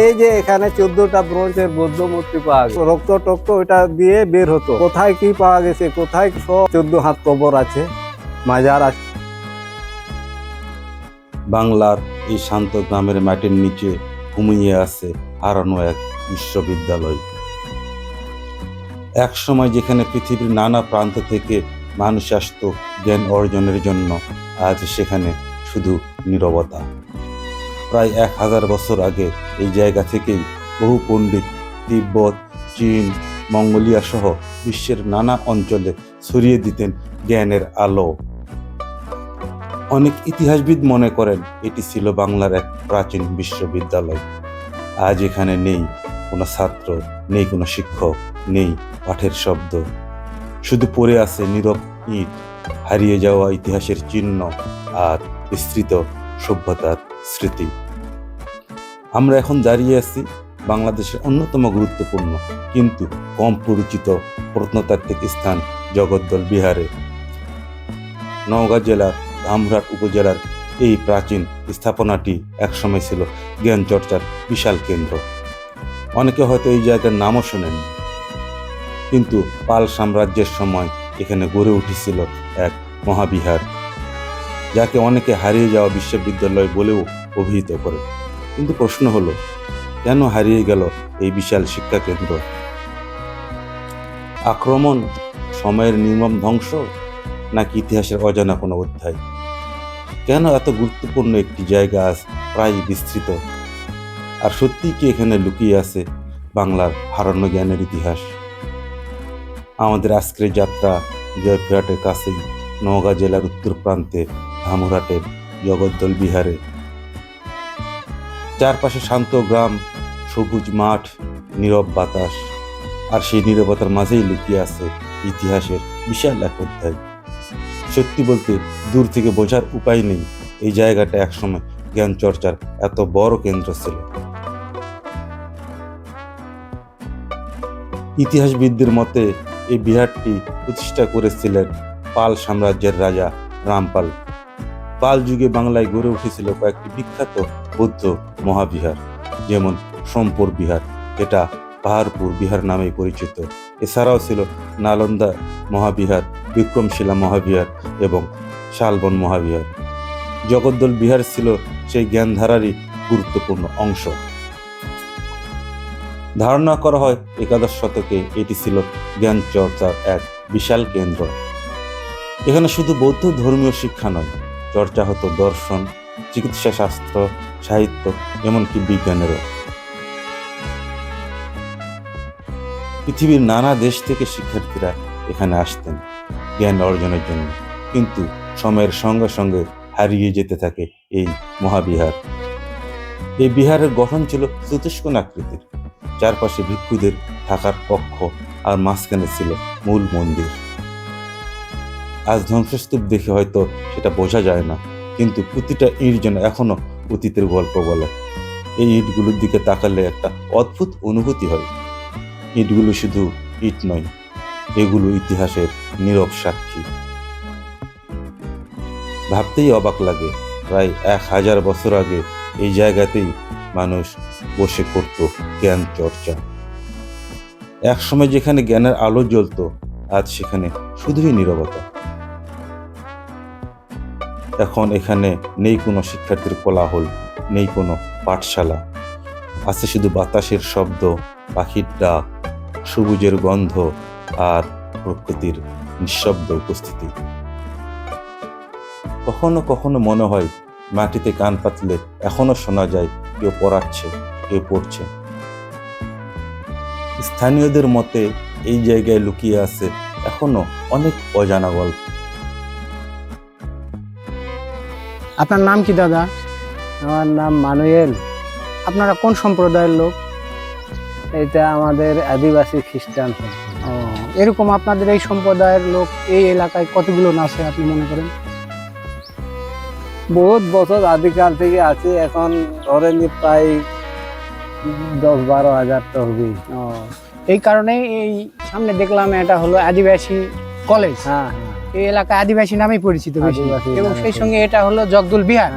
এই যে এখানে 14টা ব্রোঞ্জের বৌদ্ধ মূর্তি পাওয়া গেছে, রক্ত টক্ত ওটা দিয়ে বের হতো। কোথায় কি পাওয়া গেছে, কোথায় 14 হাত কবর আছে, মাজার আছে। বাংলার এই শান্ত গ্রামের মাটির নিচে ঘুমিয়ে আছে হারানো এক বিশ্ববিদ্যালয়। এক সময় যেখানে পৃথিবীর নানা প্রান্ত থেকে মানুষ আসতো জ্ঞান অর্জনের জন্য, আজ সেখানে শুধু নীরবতা। প্রায় 1000 বছর আগে এই জায়গা থেকেই বহু পণ্ডিত তিব্বত, চীন, মঙ্গোলিয়া সহ বিশ্বের নানা অঞ্চলে ছড়িয়ে দিতেন জ্ঞানের আলো। অনেক ইতিহাসবিদ মনে করেন এটি ছিল বাংলার এক প্রাচীন বিশ্ববিদ্যালয়। আজ এখানে নেই কোনো ছাত্র, নেই কোনো শিক্ষক, নেই পাঠের শব্দ, শুধু পড়ে আছে নীরব ইট, হারিয়ে যাওয়া ইতিহাসের চিহ্ন আর বিস্তৃত সভ্যতার স্মৃতি। আমরা এখন দাঁড়িয়ে আছি বাংলাদেশের অন্যতম গুরুত্বপূর্ণ কিন্তু কম পরিচিত প্রত্নতাত্ত্বিক স্থান জগদ্দল বিহারে। নওগাঁ জেলার ধামরাট উপজেলার এই প্রাচীন স্থাপনাটি একসময় ছিল জ্ঞান চর্চার বিশাল কেন্দ্র। অনেকে হয়তো এই জায়গার নামও শোনেন, কিন্তু পাল সাম্রাজ্যের সময় এখানে গড়ে উঠেছিল এক মহাবিহার, যাকে অনেকে হারিয়ে যাওয়া বিশ্ববিদ্যালয় বলেও অভিহিত করে। কিন্তু প্রশ্ন হলো, কেন হারিয়ে গেল এই বিশাল শিক্ষা কেন্দ্র? আক্রমণ, সময়ের নির্মম ধ্বংস, নাকি ইতিহাসের অজানা কোনো অধ্যায়? কেন এত গুরুত্বপূর্ণ একটি জায়গা আজ প্রায় বিস্তৃত? আর সত্যিই কি এখানে লুকিয়ে আছে বাংলার হারানো জ্ঞানের ইতিহাস? আমাদের আজকের যাত্রা জয়পুরহাটের কাছেই নওগাঁ জেলার উত্তর প্রান্তে ধামরাটের জগদ্দল বিহারে। চারপাশে শান্ত গ্রাম, সবুজ মাঠ, নীরব বাতাস, আর সেই নীরবতার মাঝেই লুকিয়ে আছে ইতিহাসের বিশাল এক অধ্যায়। সত্যি বলতে দূর থেকে বোঝার উপায় নেই এই জায়গাটা একসময় জ্ঞান চর্চার এত বড় কেন্দ্র ছিল। ইতিহাসবিদদের মতে এই বিহারটি প্রতিষ্ঠা করেছিলেন পাল সাম্রাজ্যের রাজা রামপাল। পাল যুগে বাংলায় গড়ে উঠেছিল কয়েকটি বিখ্যাত বৌদ্ধ মহাবিহার, যেমন সোমপুর বিহার, যেটা পাহাড়পুর বিহার নামে পরিচিত। এছাড়াও ছিল নালন্দা মহাবিহার, বিক্রমশিলা মহাবিহার এবং শালবন মহাবিহার। জগদ্দল বিহার ছিল সেই জ্ঞানধারারই গুরুত্বপূর্ণ অংশ। ধারণা করা হয় 11 শতকে এটি ছিল জ্ঞান চর্চার এক বিশাল কেন্দ্র। এখানে শুধু বৌদ্ধ ধর্মীয় শিক্ষা নয়, চর্চা হতো দর্শন, চিকিৎসা শাস্ত্র, সাহিত্য, এমনকি বিজ্ঞানেরও। পৃথিবীর নানা দেশ থেকে শিক্ষার্থীরা এখানে আসতেন জ্ঞান অর্জনের জন্য, কিন্তু সময়ের সঙ্গে সঙ্গে হারিয়ে যেতে থাকে এই মহাবিহার। এই বিহারের গঠন ছিল চতুষ্কোণ আকৃতির, চারপাশে ভিক্ষুদের থাকার কক্ষ, আর মাঝখানে ছিল মূল মন্দির। আজ ধ্বংসস্তূপ দেখে হয়তো সেটা বোঝা যায় না, কিন্তু প্রতিটা ইট যেন এখনো অতীতের গল্প বলে। এই ইটগুলোর দিকে তাকালে একটা অদ্ভুত অনুভূতি হয়। ইটগুলো শুধু ইট নয়, এগুলো ইতিহাসের নীরব সাক্ষী। ভাবতেই অবাক লাগে, প্রায় 1000 বছর আগে এই জায়গাতেই মানুষ বসে করত জ্ঞান চর্চা। এক সময় যেখানে জ্ঞানের আলো জ্বলত, আজ সেখানে শুধুই নীরবতা। এখন এখানে নেই কোনো শিক্ষার্থীর কোলাহল, নেই কোনো পাঠশালা, আছে শুধু বাতাসের শব্দ, পাখির ডাক, সবুজের গন্ধ আর প্রকৃতির নিঃশব্দ উপস্থিতি। কখনো কখনো মনে হয় মাটিতে কান পাতলে এখনো শোনা যায় কেউ পড়াচ্ছে, কেউ পড়ছে। স্থানীয়দের মতে এই জায়গায় লুকিয়ে আছে এখনো অনেক অজানা গল্প। আপনার নাম কি দাদা? আমার নাম মানুয়েল। আপনারা কোন সম্প্রদায়ের লোক? এটা আমাদের আদিবাসী খ্রিস্টান। এরকম আপনাদের এই সম্প্রদায়ের লোক এই এলাকায় কতগুলো আছে আপনি মনে করেন? বহুত বছর আদিকাল থেকে আছে, এখন ধরেন প্রায় 10-12 হাজার তো হবেই। এই কারণে এই সামনে দেখলাম এটা হলো আদিবাসী কলেজ। হ্যাঁ, এই এলাকা আদিবাসী নামেই পরিচিত বেশি। আদিবাসী এবং নামে সেই সঙ্গে এটা হলো জগদল বিহার।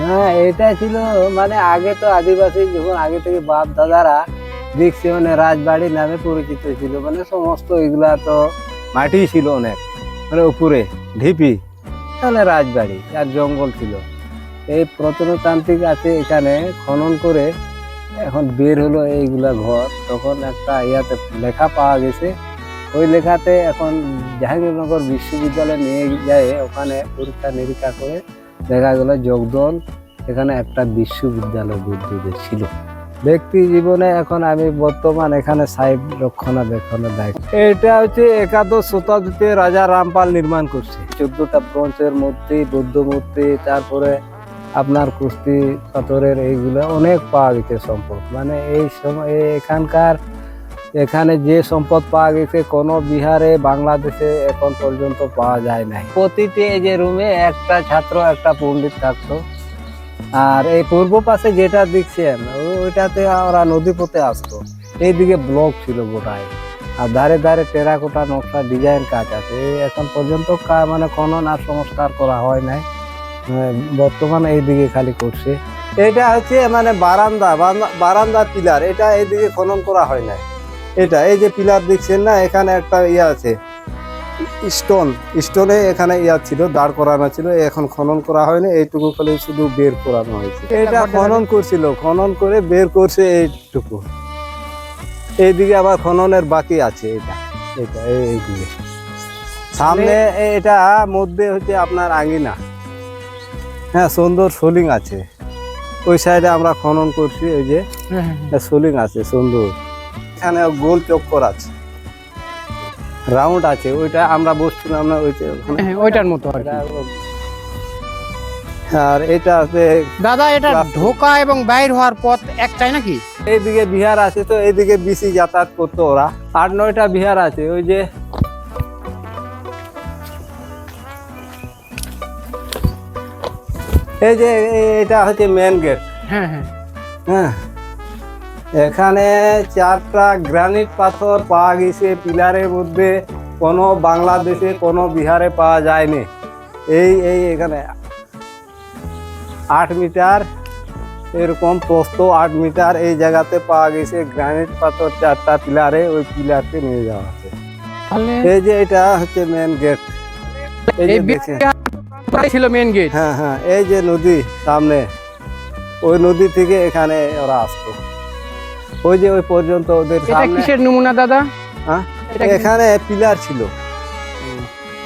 হ্যাঁ, এটা ছিল মানে আগে তো আদিবাসী যখন আগে থেকে বাপ দাদারা দেখছি মানে রাজবাড়ি নামে পরিচিত ছিল, মানে সমস্ত এগুলা তো মাটি ছিল অনেক, মানে উপরে ঢিপি, তাহলে রাজবাড়ি আর জঙ্গল ছিল। এই প্রত্নতান্ত্রিক আছে এখানে খনন করে এখন বের হলো এইগুলা ঘর। তখন একটা ইয়াতে লেখা পাওয়া গেছে, ওই লেখাতে এখন জাহাঙ্গীরনগর বিশ্ববিদ্যালয়ে নিয়ে যায়, ওখানে পরীক্ষা নিরীক্ষা করে দেখা গেল জগদল এখানে একটা বিশ্ববিদ্যালয় বুদ্ধদের ছিল। ব্যক্তি জীবনে এখন আমি বর্তমান এখানে সাহেব রক্ষণাবেক্ষণের দায়িত্ব। এটা হচ্ছে একাদশ শতাব্দীতে রাজা রামপাল নির্মাণ করছে। 14টা ব্রোঞ্জের মূর্তি, বৌদ্ধ মূর্তি, তারপরে আপনার কুস্তি পাথরের এইগুলো অনেক পাওয়া গেছে সম্পদ। মানে এই সময় এখানকার এখানে যে সম্পদ পাওয়া গেছে কোনো বিহারে বাংলাদেশে এখন পর্যন্ত পাওয়া যায় নাই। প্রতিটি এই যে রুমে একটা ছাত্র একটা পণ্ডিত থাকতো। আর এই পূর্ব পাশে যেটা দেখছেন ওইটাতে ওরা নদী পথে আসতো। এইদিকে ব্লক ছিল গোটায়, আর ধারে ধারে টেরাকোটা নকশা ডিজাইন কাজ আছে। এই এখন পর্যন্ত মানে খনন আর সংস্কার করা হয় নাই, বর্তমানে এইদিকে খালি করছে। এটা হচ্ছে মানে বারান্দা পিলার, এটা এইদিকে খনন করা হয় নাই। এটা এই যে পিলার দেখছেন না, এখানে একটা ইয়ে আছে স্টোনে এখানে ইয়া ছিল, দাঁড় করানো ছিল, এখন খনন করা হয়নি, এইটুকু খালি শুধু বের করানো হয়েছে। এটা খনন করছিল, খনন করে বের করছে এইটুকু। এইদিকে আবার খননের বাকি আছে। এটা এটা এইদিকে সামনে এটা মধ্যে হচ্ছে আপনার আঙ্গিনা, হ্যাঁ সুন্দর সোলিং আছে। ওই সাইডে আমরা খনন করছি, ওই যে সোলিং আছে সুন্দর। এখানে গোল চক্কর আছে, রাউন্ড আছে, ওইটা আমরা বসছিলাম না ওইটার মতো আর কি। আর এটা আছে দাদা, এটা ঢোকা এবং বাইর হওয়ার পথ একটাই নাকি? এইদিকে বিহার আছে, তো এইদিকে বেশি যাতায়াত করতো ওরা। 8-9টা বিহার আছে। ওই যে এই যে এটা হচ্ছে মেন গেট। হ্যাঁ হ্যাঁ হ্যাঁ, এখানে 4টা গ্রানিট পাথর পাওয়া গেছে পিলারের মধ্যে, কোনো বাংলাদেশে কোনো বিহারে পাওয়া যায়নি। এই এখানে 8 মিটার এরকম প্রস্থ, 8 মিটার এই জায়গাতে পাওয়া গেছে গ্রানিট পাথর 4টা পিলারে। ওই পিলারকে নিয়ে যাওয়া আছে। এই যে এটা হচ্ছে মেন গেট, এই যে দেখেন ছিল মেন গেট। হ্যাঁ হ্যাঁ, এই যে নদী সামনে, ওই নদী থেকে এখানে ওরা আসতো। ওই যে ওই পর্যন্ত ওদের এটা সামনে। কিসের নমুনা দাদা? হ্যাঁ, এখানে পিলার ছিল।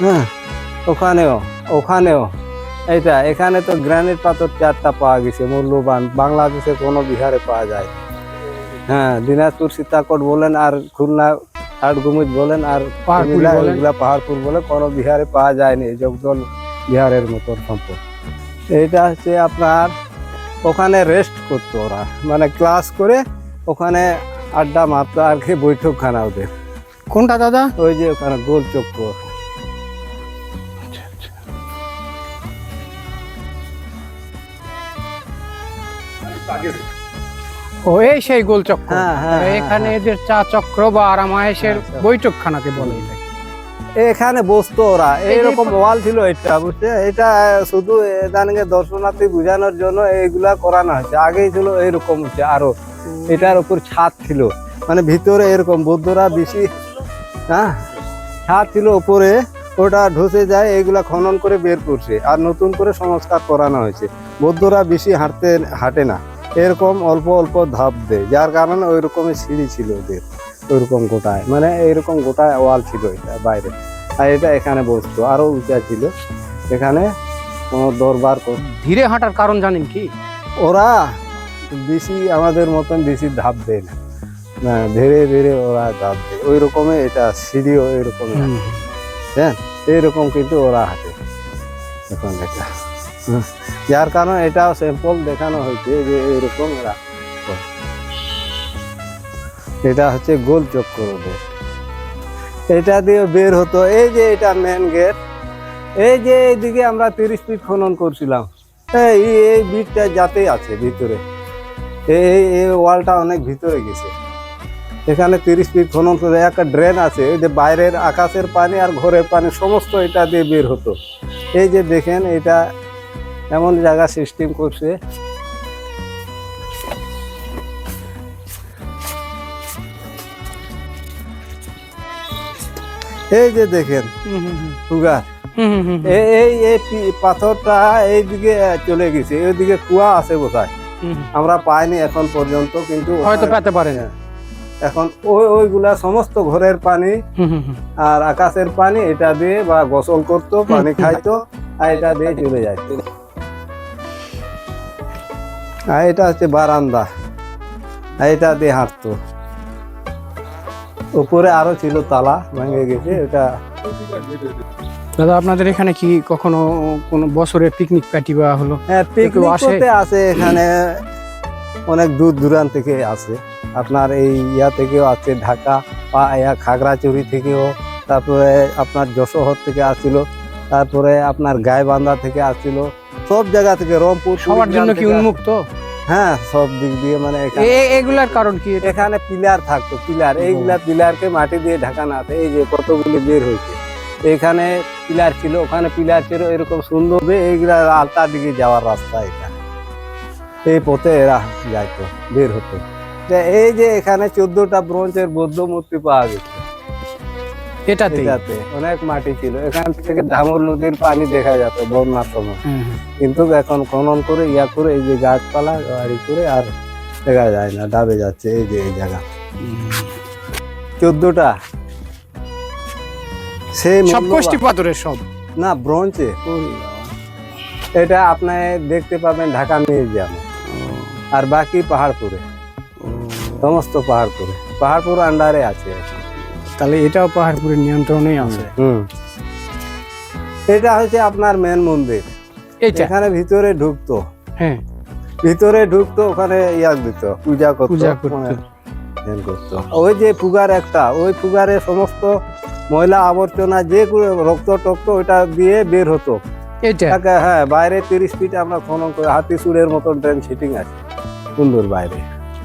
হ্যাঁ, ওখানেও এইটা এখানে তো গ্রানিট পাথর 4টা পাওয়া গেছে মূল্যবান, বাংলাদেশে কোনো বিহারে পাওয়া যায়। হ্যাঁ, দিনাজপুর সীতাকোট বলেন, আর খুলনা আটগুমুজ বলেন, আর পাহাড়পুর বলে কোনো বিহারে পাওয়া যায়নি জগদল বিহারের মতন সম্পদ। এইটা হচ্ছে আপনার ওখানে রেস্ট করতো ওরা, মানে ক্লাস করে ওখানে আড্ডা মারতো আর কি, বৈঠকখানা ওদের। কোনটা দাদা? ওই যে ওখানে গোল চক্কর। ও এই সেই গোল চক্র। হ্যাঁ, হ্যাঁ, এখানে এদের চা চক্র বা আরামায়েশের বৈঠকখানাকে বলে এটাকে। এখানে বসতো ওরা, এইরকম ওয়াল ছিল এটা, বুঝছে? এটা শুধু এদানকে দর্শনার্থী বোঝানোর জন্য এইগুলা করানো হয়েছে। আগেই ছিল এইরকম হচ্ছে আরো, এটার উপর ছাদ ছিল, মানে ভিতরে এরকম বৌদ্ধরা বেশি, হ্যাঁ ছাদ ছিল উপরে, ওটা ঢুসে যায়, এইগুলা খনন করে বের করছে আর নতুন করে সংস্কার করানো হয়েছে। বৌদ্ধরা বেশি হাঁটে না, এরকম অল্প অল্প ধাপ দেয়, যার কারণে ওই রকমের সিঁড়ি ছিল ওদের, ওইরকম গোটায়, মানে এইরকম গোটায় ওয়াল ছিল এটা বাইরে। আর এটা এখানে বসতো, আরো উঁচা ছিল, এখানে কোনো দরবার করতো। ধীরে হাঁটার কারণ জানেন কি? ওরা বেশি আমাদের মতন বেশি ধাপ দেয় না, না ধীরে ধীরে ওরা ধাপ দেয়। ওই রকমের এটা সিঁড়িও এরকম, হ্যাঁ এইরকম কিন্তু ওরা হাঁটে এখন এটা। যার কারণে এটাও স্যাম্পল দেখানো হয়েছে যে এইরকম এরা। এটা হচ্ছে গোল চক্কর ওদের, এটা দিয়ে বের হতো। এই যে এটা মেন গেট, এই যে এইদিকে আমরা 30 ফিট খনন করছিলাম, এই বিটটা যাতেই আছে ভিতরে, এই ওয়ালটা অনেক ভিতরে গেছে। এখানে 30 ফিট খনন করে একটা ড্রেন আছে, এই যে বাইরের আকাশের পানি আর ঘরের পানি সমস্ত এটা দিয়ে বের হতো। এই যে দেখেন এটা এমন জায়গা সিস্টেম করছে। এই যে দেখেন সুগার, এই পাথরটা এইদিকে চলে গেছে, এইদিকে কুয়া আছে বোধহয়, আমরা পাইনি এখন পর্যন্ত, কিন্তু হয়তো পেতে পারেন। এখন ওইগুলা সমস্ত ঘরের পানি আর আকাশের পানি এটা দিয়ে বা গোসল করতো, পানি খাইতো, আর এটা দিয়ে চলে যাইত। আর এটা হচ্ছে বারান্দা, আর এটা দিয়ে হাঁটতো। উপরে আরো ছিল তালা, ভেঙে গেছে এটা। দাদা আপনাদের এখানে কি কখনো কোনো বছরে পিকনিক পার্টি বা হলো? হ্যাঁ, কেউ পিকনিক আসে? করতে আসে এখানে, অনেক দূর দূরান্ত থেকে আসে। আপনার এই ইয়া থেকেও আছে, ঢাকা বা খাগড়াছড়ি থেকেও, তারপরে আপনার যশোহর থেকে আসছিল, তারপরে আপনার গাইবান্ধা থেকে আসছিল, সব জায়গা থেকে, রংপুর, সবার জন্য কি কুড়িগ্রাম থেকে উন্মুক্ত? হ্যাঁ, সব দিক দিয়ে মানে এখানে এগুলার কারণ কি? এখানে পিলার থাকতো, পিলার, এইগুলা পিলারকে মাটি দিয়ে ঢাকানো আছে। এই যে কতগুলি বের হয়েছে, এখানে পিলার ছিল, ওখানে পিলার ছিল, এরকম সুন্দর এইগুলা আলতার দিকে যাওয়ার রাস্তা। এটা এই পথে এরা যাইতো, বের হতো। এই যে এখানে 14টা ব্রোঞ্জের বৌদ্ধ মূর্তি পাওয়া গেছে। এটাতে এটাতে অনেক মাটি ছিল, এখান থেকে দামোর নদীর পানি দেখা যেত বন্যার সময়, কিন্তু এখন খনন করে ইয়া করে এই যে গাছপালা গাড়ি করে আর দেখা যায় না, ডাবে যাচ্ছে। এই যে এই জায়গা 14টা, সেই সব কষ্টি পাথরের সব না, ব্রোঞ্জে। এটা আপনি দেখতে পাবেন ঢাকা মিউজিয়ামে, আর বাকি পাহাড়পুরে, সমস্ত পাহাড়পুর আন্ডারে আছে। তাহলে এটাও পাহাড়পুরের নিয়ন্ত্রণেই আছে। এটা হচ্ছে আপনার মেন মন্দির। এইটা এখানে ভিতরে ঢুকতো, হ্যাঁ, ভিতরে ঢুকতো, ওখানে ইয়া দিত, পূজা করতো। ধ্যান করতো। ওই যে ফুগার একটা, ওই ফুগারে সমস্ত ময়লা আবর্জনা যে রক্ত টক্ত ওইটা দিয়ে বের হতো। এইটা হ্যাঁ, বাইরে 30 ফিট আমরা খনন করে, হাতি সুরের মতন ড্রেন সেটিং আছে, সুন্দর, বাইরে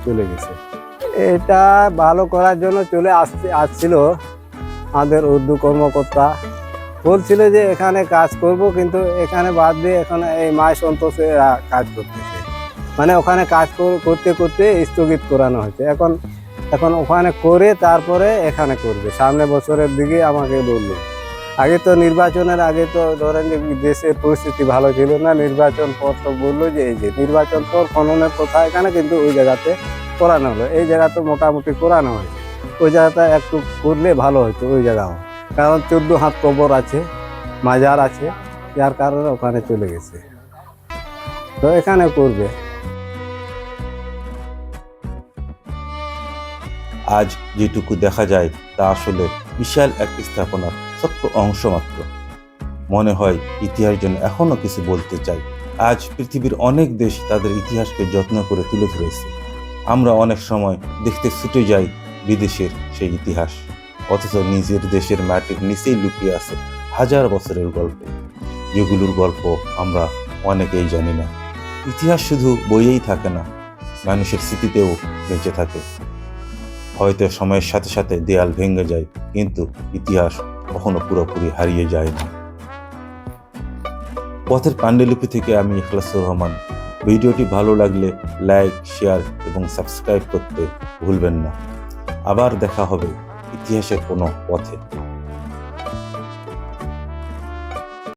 চলে গেছে। এটা ভালো করার জন্য চলে আসছিল আমাদের উর্দু কর্মকর্তা, বলছিল যে এখানে কাজ করব, কিন্তু এখানে বাদ দিয়ে এখন এই মায় সন্তোষে কাজ করতেছে, মানে ওখানে কাজ করতে করতে স্থগিত করানো হয়েছে। এখন ওখানে করে তারপরে এখানে করবে, সামনে বছরের দিকে আমাকে বললো। আগে তো নির্বাচনের আগে তো ধরেন যে দেশের পরিস্থিতি ভালো ছিল না, নির্বাচন পর তো বললো যে এই যে নির্বাচন পর খননের কথা এখানে, কিন্তু ওই জায়গাতে করানো হলো। এই জায়গা তো মোটামুটি করানো হয়েছে, ওই জায়গাটা একটু করলে ভালো হতো ওই জায়গাও, কারণ 14 হাত কবর আছে, মাজার আছে, যার কারণে ওখানে চলে গেছে, তো এখানে করবে। আজ যেটুকু দেখা যায় তা আসলে বিশাল এক স্থাপনার ছোট্ট অংশ মাত্র। মনে হয় ইতিহাস যেন এখনো কিছু বলতে চাই। আজ পৃথিবীর অনেক দেশ তাদের ইতিহাসকে যত্ন করে তুলে ধরেছে। আমরা অনেক সময় দেখতে ছুটে যাই বিদেশের সেই ইতিহাস, অথচ নিজের দেশের মাটির নিচেই লুকিয়ে আছে হাজার বছরের গল্প, যেগুলোর গল্প আমরা অনেকেই জানি না। ইতিহাস শুধু বইয়েই থাকে না, মানুষের স্মৃতিতেও বেঁচে থাকে। হয়তো সময়ের সাথে সাথে দেয়াল ভেঙে যায়, কিন্তু ইতিহাস কখনো পুরোপুরি হারিয়ে যায় না। পথের পাণ্ডুলিপি থেকে আমি ইখলাসুর রহমান। ভিডিওটি ভালো লাগলে লাইক, শেয়ার এবং সাবস্ক্রাইব করতে ভুলবেন না। আবার দেখা হবে ইতিহাসের কোনো পথে।